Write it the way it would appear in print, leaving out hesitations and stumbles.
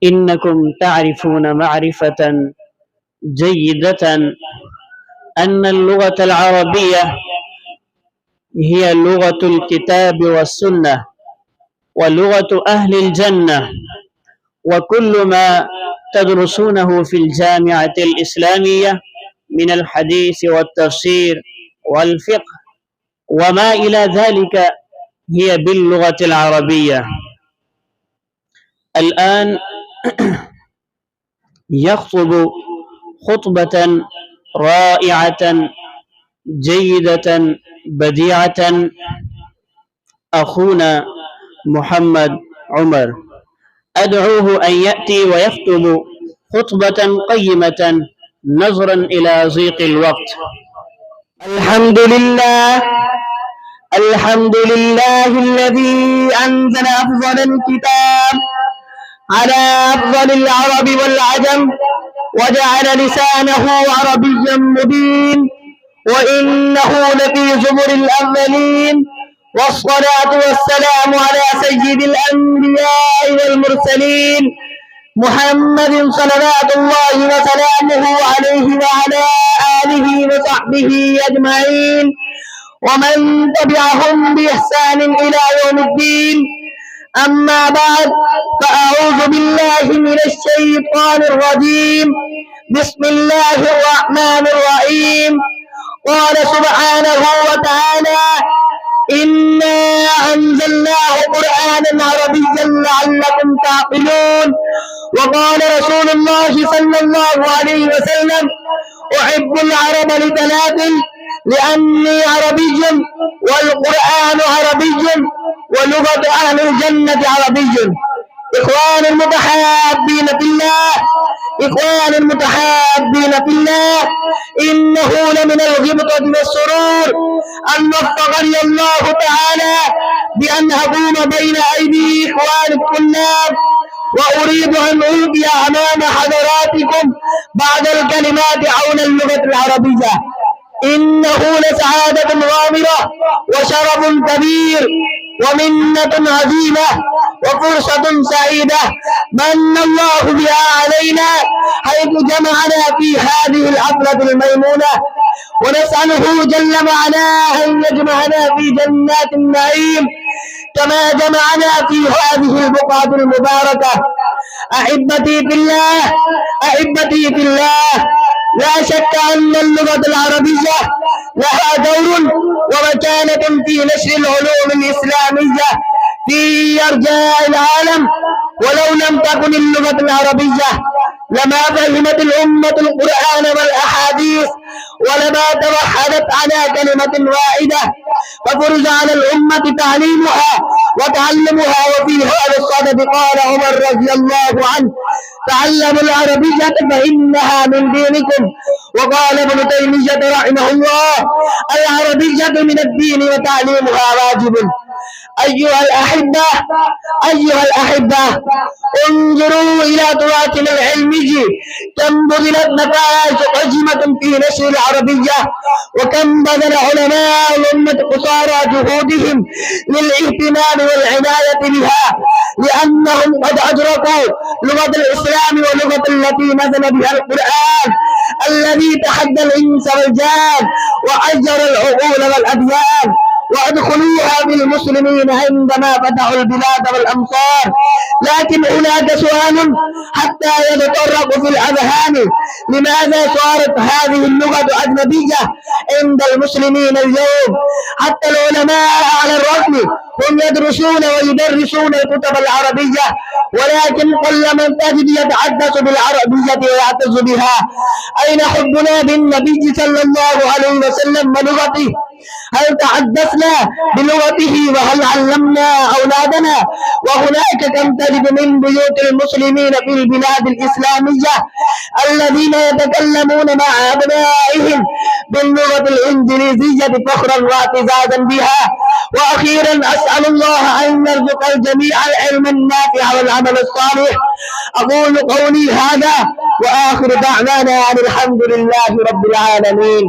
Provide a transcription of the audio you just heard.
إنكم تعرفون معرفة جيدة أن اللغة العربية هي لغة الكتاب والسنة ولغة أهل الجنة، وكل ما تدرسونه في الجامعة الإسلامية من الحديث والتفسير والفقه وما إلى ذلك هي باللغة العربية. الآن يخطب خطبة رائعة جيدة بديعة أخونا محمد عمر، أدعوه أن يأتي ويخطب خطبة قيمة نظرا إلى ضيق الوقت. الحمد لله الذي أنزل أفضل الكتاب على أفضل العرب والعجم وجعل لسانه عربيا مبين، وإنه لفي زبر الأولين، والصلاة والسلام على سيد الأنبياء والمرسلين محمد صلوات الله وسلامه عليه وعلى آله وصحبه أجمعين ومن تبعهم بإحسان إلى يوم الدين. أما بعد، فأعوذ بالله من الشيطان الرجيم. بسم الله الرحمن الرحيم. قال سبحانه وتعالى: إنا أنزلناه قرآنا عربيا لعلكم تعقلون. وقال رسول الله صلى الله عليه وسلم: أحب العرب لثلاث: لأني عربي، والقرآن عربي، ولغة أهل الجنة عربي. إخوان المتحابين في الله، إنه لمن الغبطة والسرور أن وفقني الله تعالى بأن أكون بين أيدي إخوان الطلاب، وأريد أن ألقي أمام حضراتكم بعض الكلمات حول اللغة العربية. إنه لسعادة غامرة وشرف كبير ومنة عظيمة وفرصة سعيدة من الله بها علينا، حيث جمعنا في هذه الحفلة الميمونة، ونسأله جل وعلا أن يجمعنا في جنات النعيم كما جمعنا في هذه البقعة المباركة. أحبتي في الله، لا شك أن اللغة العربية لها دور ومكانة في نشر العلوم الإسلامية في أرجاء العالم، ولو لم تكن اللغة العربية لما فهمت الأمة القرآن والأحاديث، ولما توحدت على كلمة واحدة، ففرض على الأمة تعليمها وتعلمها. وفي هذا الصدد قال عمر رضي الله عنه: تعلموا العربية فإنها من دينكم. وقال ابن تيمية رحمه الله: العربية من الدين وتعليمها واجب. أيها الأحبة، انظروا إلى تراثنا العلمي، كم بذلت نتائج عظيمة في نشر العربية، وكم بذل علماء الأمة قصارى جهودهم للاهتمام والعناية بها، لأنهم قد أدركوا لغة الإسلام ولغة التي نزل بها القرآن الذي تحدى الإنس والجان وعجر العقول والأديان، وادخلوها بالمسلمين عندما فتحوا البلاد والأمصار. لكن هناك سؤال حتى يتطرق في الأذهان: لماذا صارت هذه اللغة أجنبية عند المسلمين اليوم؟ حتى العلماء على الرغم هم يدرسون ويدرسون الكتب العربية، ولكن كل من تجد يتحدث بالعربية ويعتز بها. أين حبنا بالنبي صلى الله عليه وسلم ولغته؟ هل تحدثنا بلغته وهل علمنا أولادنا؟ وهناك كم تجد من بيوت المسلمين في البلاد الإسلامية الذين يتكلمون مع أبنائهم باللغة الإنجليزية فخرا واعتزازا بها. وأخيرا أسأل الله أن يرزق الجميع العلم النافع والعمل الصالح. أقول قولي هذا وآخر دعوانا أن الحمد لله رب العالمين.